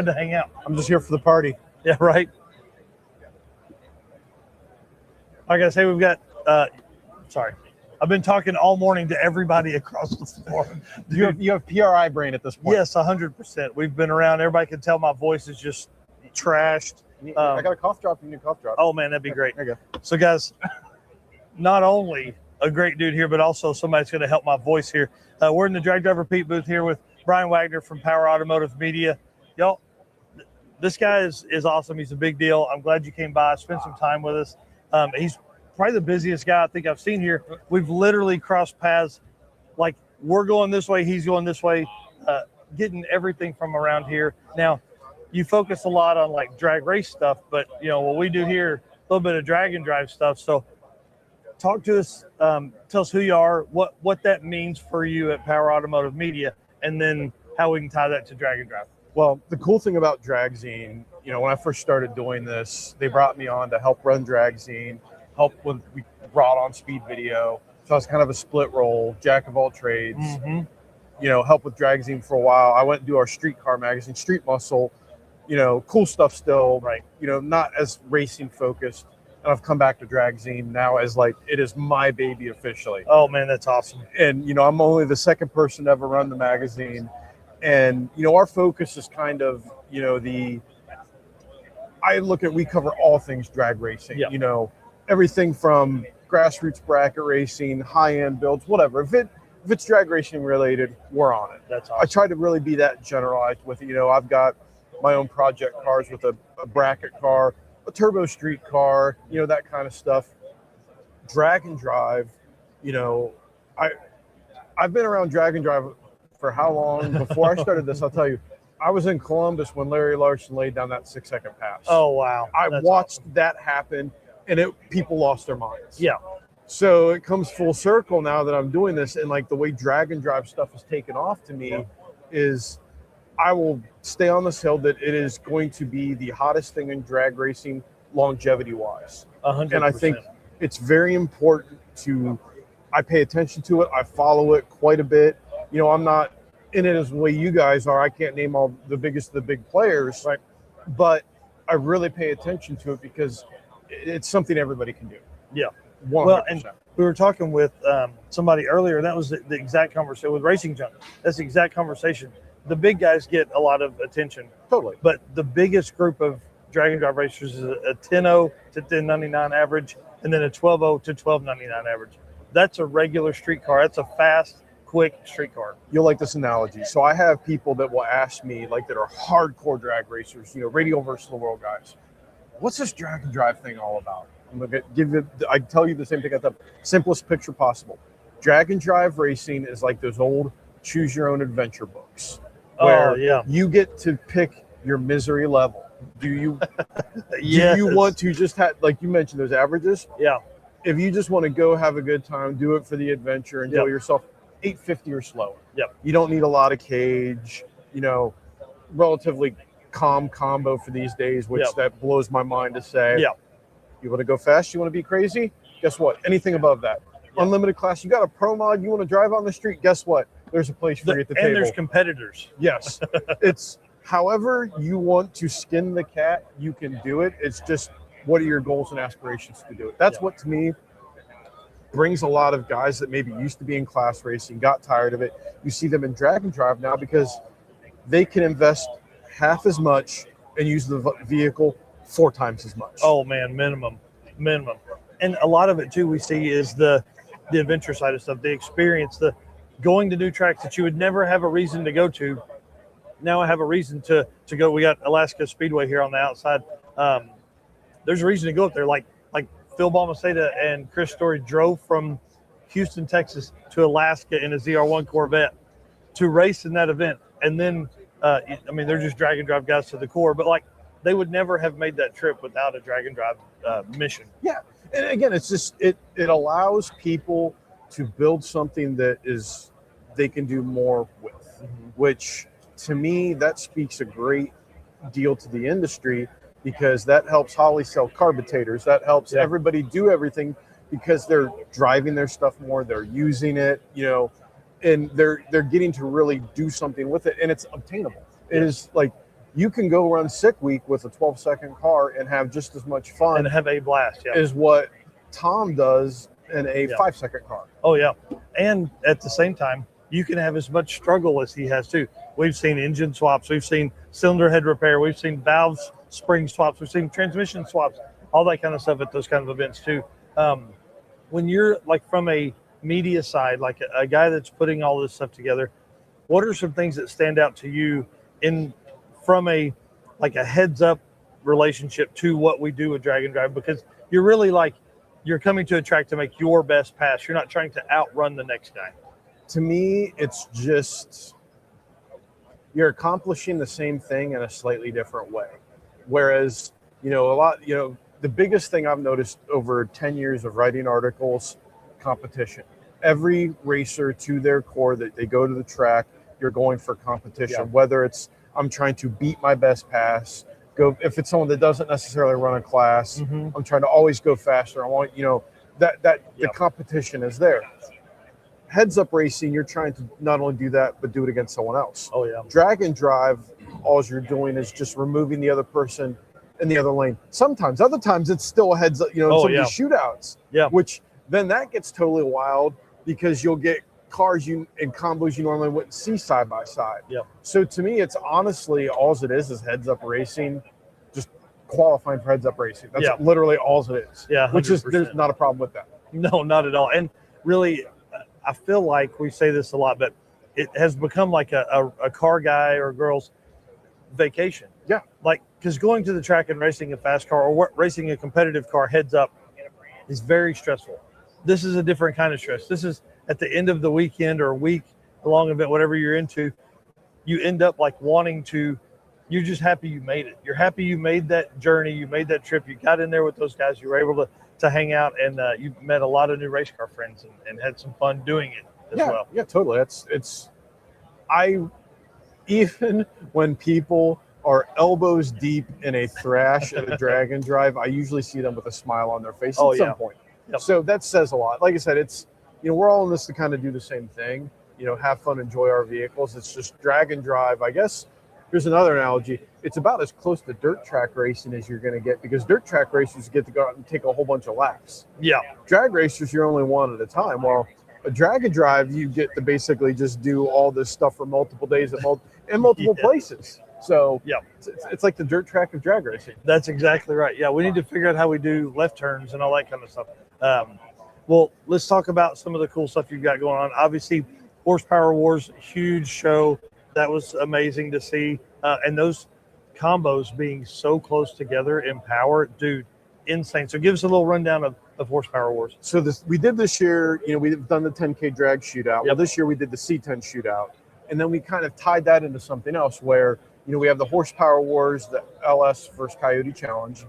To hang out. I'm just here for the party. Yeah, right. Like I say, we've got. Sorry, I've been talking all morning to everybody across the floor. You have PRI brain at this point. Yes, 100%. We've been around. Everybody can tell my voice is just trashed. I got a cough drop. You need a cough drop. Oh man, that'd be great. There you go. So guys, not only a great dude here, but also somebody's going to help my voice here. We're in the Drag Driver Pete booth here with Brian Wagner from Power Automotive Media. Y'all, this guy is awesome. He's a big deal. I'm glad you came by, spent some time with us. He's probably the busiest guy I think I've seen here. We've literally crossed paths. Like, we're going this way, he's going this way, getting everything from around here. Now, you focus a lot on like drag race stuff, but you know what we do here, a little bit of drag and drive stuff. So talk to us, tell us who you are, what that means for you at Power Automotive Media, and then how we can tie that to drag and drive. Well, the cool thing about Dragzine, you know, when I first started doing this, they brought me on to help run Dragzine, help when we brought on speed video. So I was kind of a split role, jack of all trades, you know, help with Dragzine for a while. I went and do our streetcar magazine, Street Muscle, you know, cool stuff still, right? You know, not as racing focused. And I've come back to Dragzine now as like, it is my baby officially. Oh man, that's awesome. And, you know, I'm only the second person to ever run the magazine. And, you know, our focus is kind of, you know, we cover all things drag racing, you know, everything from grassroots bracket racing, high-end builds, whatever. If it's drag racing related, we're on it. That's awesome. I try to really be that generalized with it. You know, I've got my own project cars with a bracket car, a turbo street car, you know, that kind of stuff. Drag and drive, you know, I've been around drag and drive for how long? Before I started this, I'll tell you, I was in Columbus when Larry Larson laid down that 6-second pass. Oh, wow. I watched that happen, and people lost their minds. Yeah. So it comes full circle now that I'm doing this, and like the way drag and drive stuff has taken off to me is I will stay on this hill that it is going to be the hottest thing in drag racing longevity-wise. 100%. And I think it's very important I pay attention to it. I follow it quite a bit. You know, I'm not in it as the way you guys are. I can't name all the biggest of the big players, right? But I really pay attention to it because it's something everybody can do. Yeah. 100%. Well, and we were talking with somebody earlier, and that was the exact conversation with Racing Junk. That's the exact conversation. The big guys get a lot of attention. Totally. But the biggest group of drag and drive racers is a 10.0 to 10.99 average, and then a 12.0 to 12.99 average. That's a regular street car. That's a fast, quick street car. You'll like this analogy. So I have people that will ask me, like, that are hardcore drag racers, you know, Radial versus the World guys. What's this drag and drive thing all about? I'm gonna I tell you the same thing at the simplest picture possible. Drag and drive racing is like those old choose your own adventure books where you get to pick your misery level. Do you do you want to just have, like you mentioned, those averages? Yeah. If you just want to go have a good time, do it for the adventure, enjoy yourself, 850 or slower. Yep. You don't need a lot of cage, you know, relatively calm combo for these days, which that blows my mind to say. Yeah. You want to go fast, you want to be crazy? Guess what? Anything above that. Unlimited class, you got a pro mod, you want to drive on the street, guess what? There's a place for you at the table. And there's competitors. Yes. It's however you want to skin the cat, you can do it. It's just, what are your goals and aspirations to do it? That's what, to me, brings a lot of guys that maybe used to be in class racing, got tired of it. You see them in drag and drive now because they can invest half as much and use the vehicle 4 times as much. Oh man, minimum. And a lot of it too we see is the adventure side of stuff, the experience, the going to new tracks that you would never have a reason to go to. Now I have a reason to go. We got Alaska Speedway here on the outside. There's a reason to go up there. Like Phil Balmaceda and Chris Story drove from Houston, Texas to Alaska in a ZR1 Corvette to race in that event. And then, I mean, they're just drag and drive guys to the core, but like they would never have made that trip without a drag and drive mission. Yeah. And again, it's just, it allows people to build something that is, they can do more with, which to me, that speaks a great deal to the industry, because that helps Holly sell carburetors. That helps everybody do everything because they're driving their stuff more, they're using it, you know, and they're getting to really do something with it, and it's obtainable. It is like, You can go run sick week with a 12-second car and have just as much fun and have a blast. Yeah. as what Tom does in a 5-second car. Oh yeah, and at the same time, you can have as much struggle as he has too. We've seen engine swaps, we've seen cylinder head repair, we've seen valves, spring swaps, we've seen transmission swaps, all that kind of stuff at those kind of events too. When you're like from a media side, like a guy that's putting all this stuff together, what are some things that stand out to you from a heads up relationship to what we do with Drag and Drive? Because you're really you're coming to a track to make your best pass. You're not trying to outrun the next guy. To me, it's just you're accomplishing the same thing in a slightly different way. Whereas, the biggest thing I've noticed over 10 years of writing articles, competition. Every racer to their core that they go to the track, you're going for competition, whether it's I'm trying to beat my best pass, if it's someone that doesn't necessarily run a class, I'm trying to always go faster. I want, the competition is there. Heads up racing, you're trying to not only do that, but do it against someone else. Oh yeah. Drag and drive, all you're doing is just removing the other person in the other lane. Sometimes, other times it's still a heads up, shootouts. Yeah. Which then that gets totally wild because you'll get cars and combos you normally wouldn't see side by side. Yeah. So to me, it's honestly all it is heads up racing, just qualifying for heads up racing. That's literally all it is. Yeah. 100%. Which is there's not a problem with that. No, not at all. And really, I feel like we say this a lot, but it has become like a car guy or girl's vacation. Yeah. Because going to the track and racing a fast car or racing a competitive car heads up is very stressful. This is a different kind of stress. This is at the end of the weekend or week long event, whatever you're into, you end up you're just happy you made it. You're happy you made that journey. You made that trip. You got in there with those guys. You were able to hang out and you met a lot of new race car friends and had some fun doing it as well. Yeah, totally. Even when people are elbows deep in a thrash at a drag and drive, I usually see them with a smile on their face at some point. Yep. So that says a lot. Like I said, it's, we're all in this to kind of do the same thing, have fun, enjoy our vehicles. It's just drag and drive. I guess here's another analogy. It's about as close to dirt track racing as you're going to get because dirt track racers get to go out and take a whole bunch of laps. Yeah. Drag racers, you're only one at a time. Well, a drag and drive, you get to basically just do all this stuff for multiple days in multiple places. So it's like the dirt track of drag racing. That's exactly right. Yeah, we need to figure out how we do left turns and all that kind of stuff. Well, let's talk about some of the cool stuff you've got going on. Obviously, Horsepower Wars, huge show. That was amazing to see. And those combos being so close together in power, dude, insane. So give us a little rundown of Horsepower Wars. So we did this year, we've done the 10K drag shootout. Well, this year we did the C10 shootout. And then we kind of tied that into something else where, we have the Horsepower Wars, the LS versus Coyote Challenge.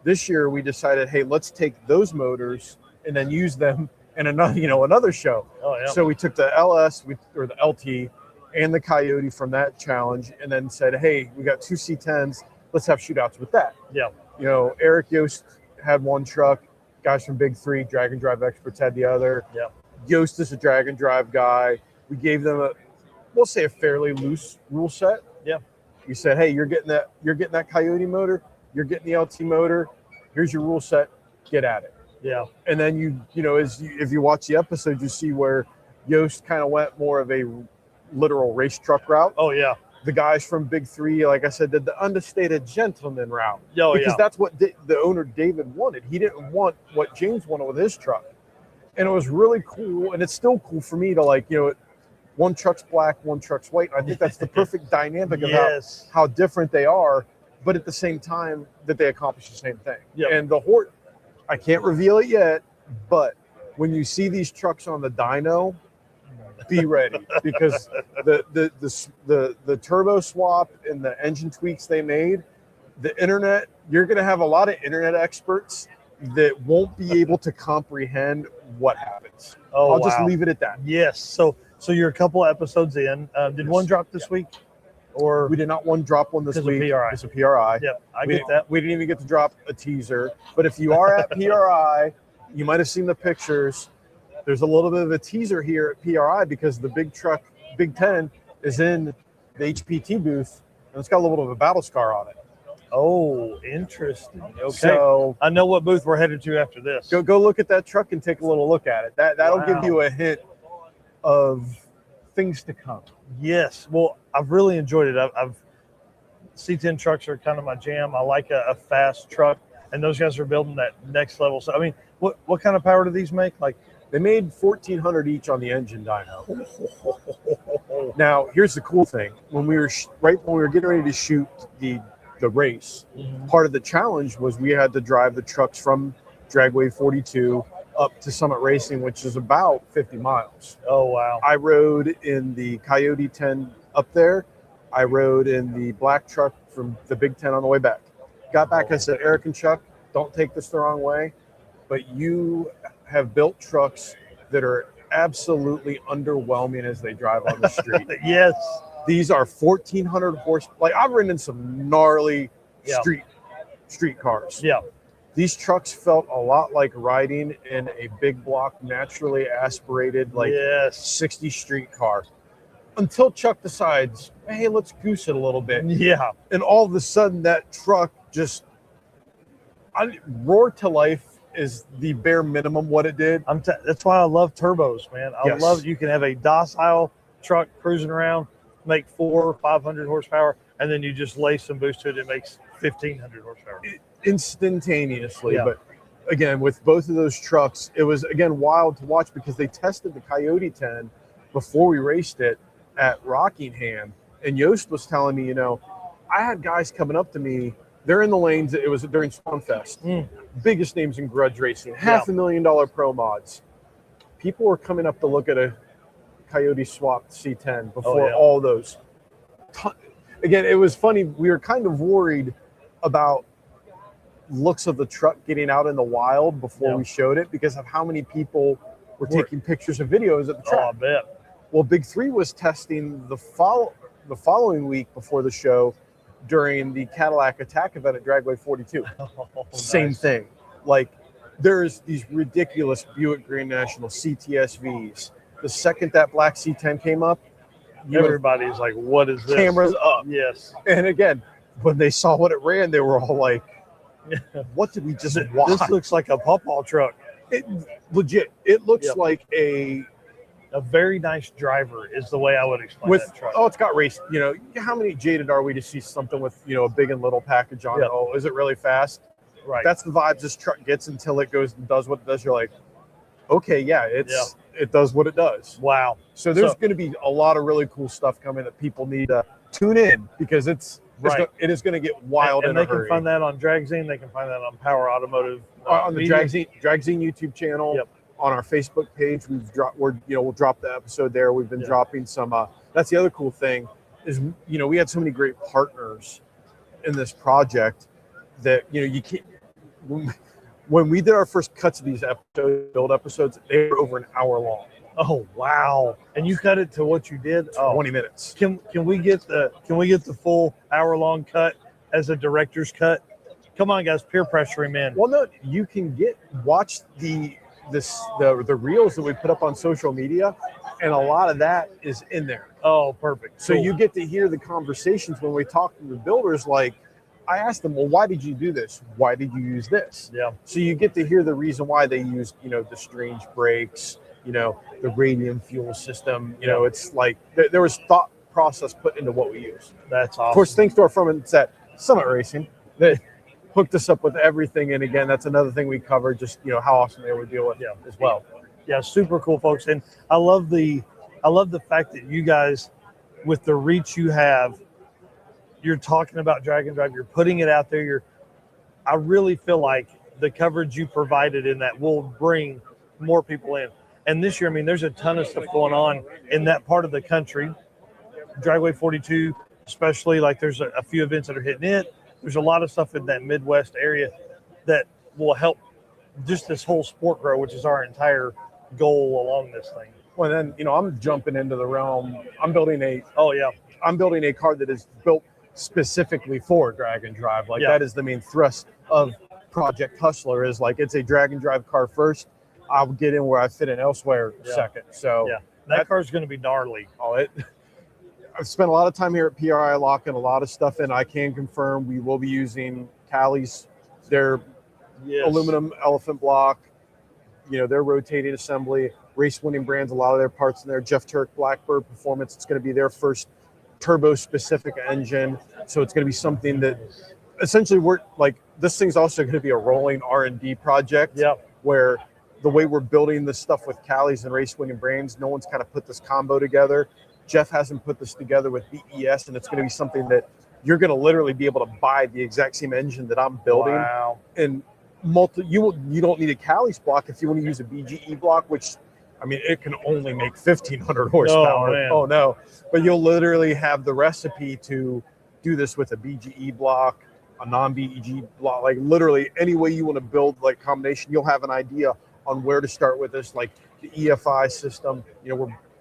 This year we decided, hey, let's take those motors and then use them in another show. Oh, yeah. So we took the LS or the LT and the Coyote from that challenge and then said, hey, we got two C10s. Let's have shootouts with that. Yeah. Eric Yost had one truck. Guys from Big Three, drag and drive experts, had the other. Yeah. Yost is a drag and drive guy. We gave them we'll say a fairly loose rule set. Yeah. We said, hey, you're getting that Coyote motor, you're getting the LT motor. Here's your rule set. Get at it. Yeah. And then if you watch the episode, you see where Yost kind of went more of a literal race truck route. Oh yeah. The guys from Big Three, like I said, did the understated gentleman route. Because that's what the owner David wanted. He didn't want what James wanted with his truck. And it was really cool. And it's still cool for me to one truck's black, one truck's white. And I think that's the perfect dynamic of how different they are, but at the same time that they accomplish the same thing. Yep. And I can't reveal it yet, but when you see these trucks on the dyno, be ready because the turbo swap and the engine tweaks they made, the internet, you're going to have a lot of internet experts that won't be able to comprehend what happens. I'll just leave it at that. Yes. So you're a couple episodes in. Did one drop this week? Or we did not drop one this week. It's a PRI. Yep, I get that. We didn't even get to drop a teaser. But if you are at PRI, you might have seen the pictures. There's a little bit of a teaser here at PRI because the big truck, Big 10, is in the HPT booth and it's got a little bit of a battle scar on it. Oh, interesting. Okay. So I know what booth we're headed to after this. go look at that truck and take a little look at it. That'll give you a hint of things to come. Yes. Well, I've really enjoyed it. I've C10 trucks are kind of my jam. I like a fast truck, and those guys are building that next level. So, I mean, what kind of power do these make? Like, they made 1,400 each on the engine dyno. Now, here's the cool thing: when we were when we were getting ready to shoot the race, part of the challenge was we had to drive the trucks from Dragway 42 up to Summit Racing, which is about 50 miles. Oh, wow. I rode in the Coyote 10 up there. I rode in the black truck from the Big 10 on the way back. Got back, I said, Eric and Chuck, don't take this the wrong way, but you have built trucks that are absolutely underwhelming as they drive on the street. Yes. These are 1,400 horse. Like, I've ridden in some gnarly street cars. Yeah. These trucks felt a lot like riding in a big block, naturally aspirated, like 60 street car. Until Chuck decides, hey, let's goose it a little bit. Yeah. And all of a sudden, that truck just roared to life. Is the bare minimum what it did. That's why I love turbos, man. I love you can have a docile truck cruising around, make 400 or 500 horsepower, and then you just lay some boost to it. It makes 1,500 horsepower instantaneously. Yeah. But again, with both of those trucks, it was again wild to watch because they tested the Coyote 10 before we raced it at Rockingham, and Yost was telling me, I had guys coming up to me. They're in the lanes. It was during Swanfest. Biggest names in grudge racing, $500,000 pro mods. People were coming up to look at a Coyote swapped C10 before all those. Again, it was funny. We were kind of worried about looks of the truck getting out in the wild before we showed it because of how many people were taking pictures and videos at the track. Oh, I bet. Well, Big 3 was testing the following week before the show during the Cadillac Attack event at Dragway 42. Same thing. Like, there's these ridiculous Buick Grand National CTSVs. The second that black C10 came up, everybody's like, what is this? Cameras up. Yes. And again, when they saw what it ran, they were all like, what did we just watch? This looks like a pawpaw truck. It looks like a very nice driver is the way I would explain that truck. Oh, it's got race. How many jaded are we to see something with, a big and little package on it? Oh, is it really fast? Right. That's the vibes this truck gets until it goes and does what it does. You're like, okay, it does what it does. Wow. So there's going to be a lot of really cool stuff coming that people need to tune in because it is going to get wild and in a hurry. hurry. They can find that on Dragzine. They can find that on Power Automotive on the Media. Dragzine YouTube channel. Yep. On our Facebook page, we'll drop the episode there. We've been dropping some. That's the other cool thing is we had so many great partners in this project that you can't. When we did our first cuts of these build episodes, they were over an hour long. Oh wow! And you cut it to what you did? 20 minutes. Can we get the full hour long cut as a director's cut? Come on, guys, peer pressure him in. Well, no, you can watch the reels that we put up on social media, and a lot of that is in there. Oh, perfect. So you get to hear the conversations when we talk to the builders. Like, I asked them, well, why did you do this? Why did you use this? Yeah. So you get to hear the reason why they used, the strange brakes, the radium fuel system. It's like there was thought process put into what we use. That's awesome. Of course, thanks to our friends at Summit Racing that hooked us up with everything. And again, that's another thing we covered, just, how awesome they would deal with as well. Yeah, super cool, folks. And I love the fact that you guys, with the reach you have, you're talking about drag and drive, you're putting it out there. I really feel like the coverage you provided in that will bring more people in. And this year, there's a ton of stuff going on in that part of the country. Dragway 42, especially, like there's a few events that are hitting it. There's a lot of stuff in that Midwest area that will help just this whole sport grow, which is our entire goal along this thing. Well, then, I'm jumping into the realm. I'm building a car that is built specifically for drag and drive. Like that is the main thrust of Project Hustler is like, it's a drag and drive car first. I'll get in where I fit in elsewhere second. So that car is going to be gnarly. I've spent a lot of time here at PRI locking a lot of stuff in. I can confirm we will be using Cali's, their aluminum elephant block, their rotating assembly, race-winning brands, a lot of their parts in there. Jeff Turk, Blackbird Performance, it's going to be their first turbo-specific engine. So it's going to be something that essentially this thing's also going to be a rolling R&D project where the way we're building this stuff with Cali's and race-winning brands, no one's kind of put this combo together. Jeff hasn't put this together with BES, and it's going to be something that you're going to literally be able to buy the exact same engine that I'm building. Wow. And you don't need a Cali's block if you want to use a BGE block, which, I mean, it can only make 1,500 horsepower. Oh, no. But you'll literally have the recipe to do this with a BGE block, a non-BEG block, like literally any way you want to build like combination, you'll have an idea on where to start with this, like the EFI system.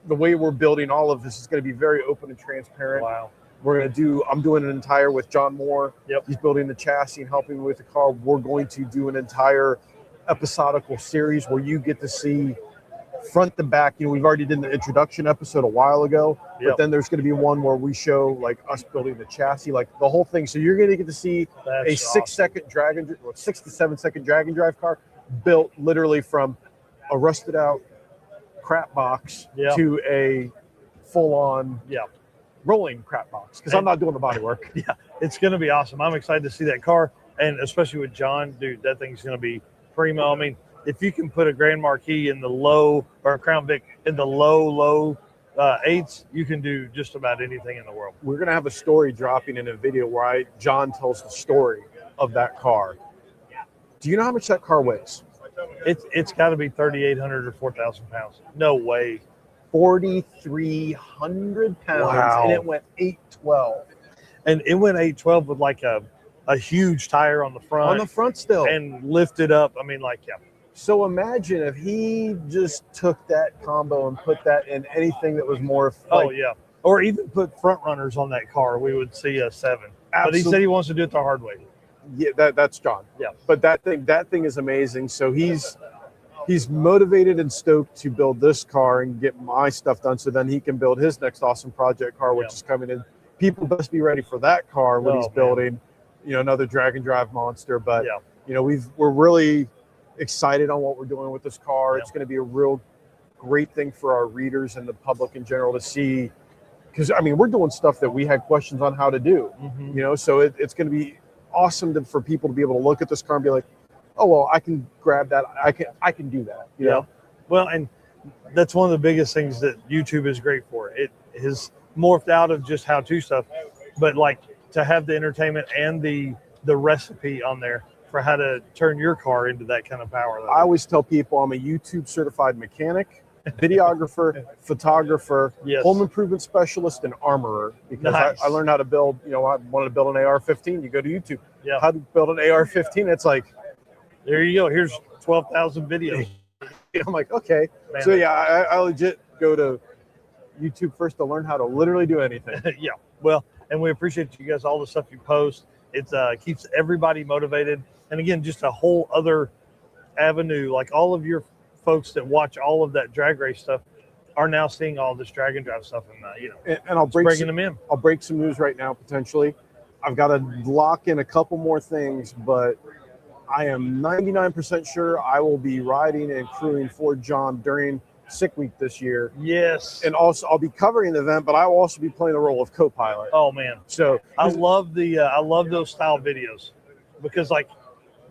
The way we're building all of this is going to be very open and transparent. Wow. I'm doing an entire with John Moore. He's building the chassis and helping me with the car. We're going to do an entire episodical series where you get to see front to back. We've already did the introduction episode a while ago, but then there's going to be one where we show like us building the chassis, like the whole thing. So you're going to get to see a 6 to 7 second drag and drive car built literally from a rusted out crap box to a full on rolling crap box, because I'm not doing the body work. It's going to be awesome. I'm excited to see that car, and especially with John, dude, that thing's going to be primo. I mean, if you can put a Grand Marquis in the low, or a Crown Vic in the low eights, you can do just about anything in the world. We're going to have a story dropping in a video where John tells the story of that car. Do you know how much that car weighs? It's got to be 3,800 or 4,000 pounds. No way. 4,300 pounds. Wow. And it went 812. And it went 812 with like a huge tire on the front. On the front still. And lifted up. I mean, So imagine if he just took that combo and put that in anything that was more or even put front runners on that car, we would see a 7. Absolutely. But he said he wants to do it the hard way. Yeah, that's John. Yeah. But that thing is amazing. So he's motivated and stoked to build this car and get my stuff done, so then he can build his next awesome project car, which is coming in. People best be ready for that car when he's building, another drag and drive monster. But we're really excited on what we're doing with this car. It's going to be a real great thing for our readers and the public in general to see, because I mean, we're doing stuff that we had questions on how to do. So it's going to be awesome for people to be able to look at this car and be like, oh, well, I can grab that. I can do that. You know? Well, and that's one of the biggest things that YouTube is great for. It has morphed out of just how-to stuff, but like to have the entertainment and the recipe on there for how to turn your car into that kind of power level. I always tell people I'm a YouTube certified mechanic, videographer, photographer, home improvement specialist, and armorer, because I learned how to build, I wanted to build an AR-15. You go to YouTube, how to build an AR-15. It's like, there you go. Here's 12,000 videos. I'm like, okay. Man. So I legit go to YouTube first to learn how to literally do anything. Well, and we appreciate you guys, all the stuff you post. It keeps everybody motivated. And again, just a whole other avenue, like all of your folks that watch all of that drag race stuff are now seeing all this drag and drive stuff, and and I'll bringing them in. I'll break some news right now potentially. I've got to lock in a couple more things, but I am 99% sure I will be riding and crewing for John during Sick Week this year. Yes. And also I'll be covering the event, but I will also be playing the role of co-pilot. Oh man. So I love those style videos, because like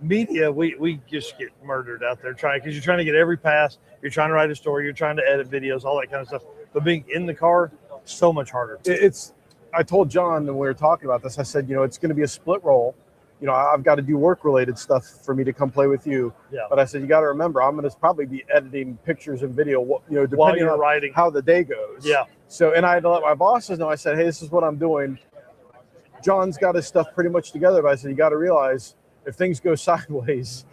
media, we just get murdered out there because you're trying to get every pass, you're trying to write a story, you're trying to edit videos, all that kind of stuff. But being in the car, so much harder. I told John when we were talking about this, I said, it's going to be a split role. I've got to do work-related stuff for me to come play with you. Yeah. But I said, you got to remember, I'm going to probably be editing pictures and video, depending while you're on writing, how the day goes. Yeah. So, and I had to let my bosses know. I said, hey, this is what I'm doing. John's got his stuff pretty much together, but I said, you got to realize if things go sideways,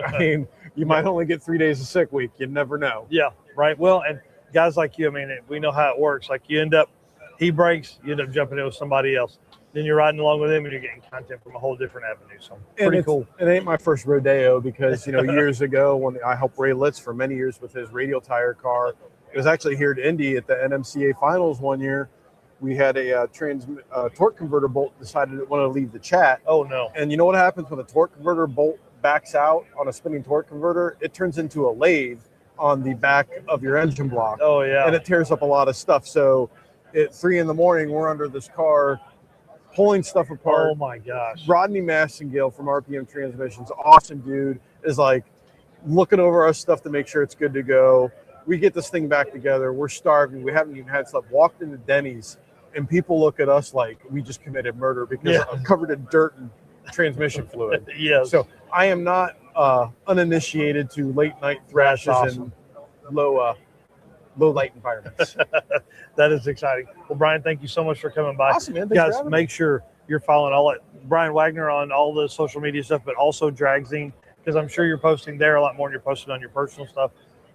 I mean, you might only get 3 days of sick week. You never know. Yeah, right. Well, and guys like you, I mean, we know how it works. Like he breaks, you end up jumping in with somebody else. Then you're riding along with him and you're getting content from a whole different avenue. So pretty cool. It ain't my first rodeo, because, years ago when I helped Ray Litz for many years with his radial tire car, it was actually here at Indy at the NMCA finals one year. we had a torque converter bolt decided it wanted to leave the chat. Oh no! And you know what happens when a torque converter bolt backs out on a spinning torque converter? It turns into a lathe on the back of your engine block. Oh yeah! And it tears up a lot of stuff. So at 3 a.m, we're under this car pulling stuff apart. Oh my gosh! Rodney Massengale from RPM Transmissions, awesome dude, is like looking over our stuff to make sure it's good to go. We get this thing back together. We're starving. We haven't even had stuff. Walked into Denny's, and people look at us like we just committed murder because I'm covered in dirt and transmission fluid. Yes. So I am not uninitiated to late night thrashes and low light environments. That is exciting. Well, Brian, thank you so much for coming by. Awesome, man. Guys, make sure you're following Brian Wagner on all the social media stuff, but also Dragzine, because I'm sure you're posting there a lot more than you're posting on your personal stuff.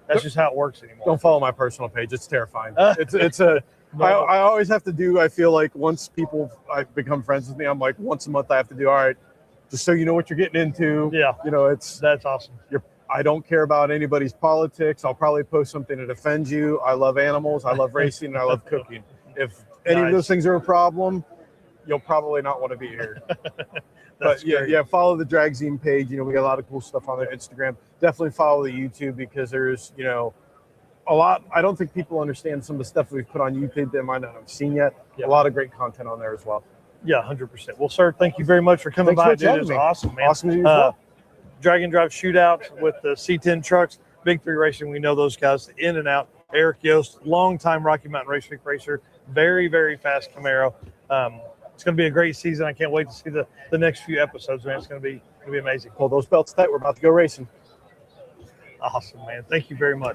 That's just how it works anymore. Don't follow my personal page. It's terrifying. I always have to do, I feel like once I become friends with me, I'm like once a month I have to do, all right, just so you know what you're getting into. Yeah. That's awesome. I don't care about anybody's politics. I'll probably post something that offends you. I love animals. I love racing. And I love cooking. If any of those things are a problem, you'll probably not want to be here. But yeah, follow the Dragzine page. We got a lot of cool stuff on there. Instagram. Definitely follow the YouTube because there's, a lot. I don't think people understand some of the stuff we've put on YouTube they might not have seen yet. Yeah. A lot of great content on there as well. Yeah, 100%. Well, sir, thank you very much for coming by. Dude, it was awesome, man. Awesome to you as well. Drag and Drive Shootout with the C10 trucks. Big Three Racing, we know those guys in and out. Eric Yost, longtime Rocky Mountain Race Week racer, very, very fast Camaro. It's going to be a great season. I can't wait to see the next few episodes, man. It's going to be amazing. Pull those belts tight. We're about to go racing. Awesome, man. Thank you very much.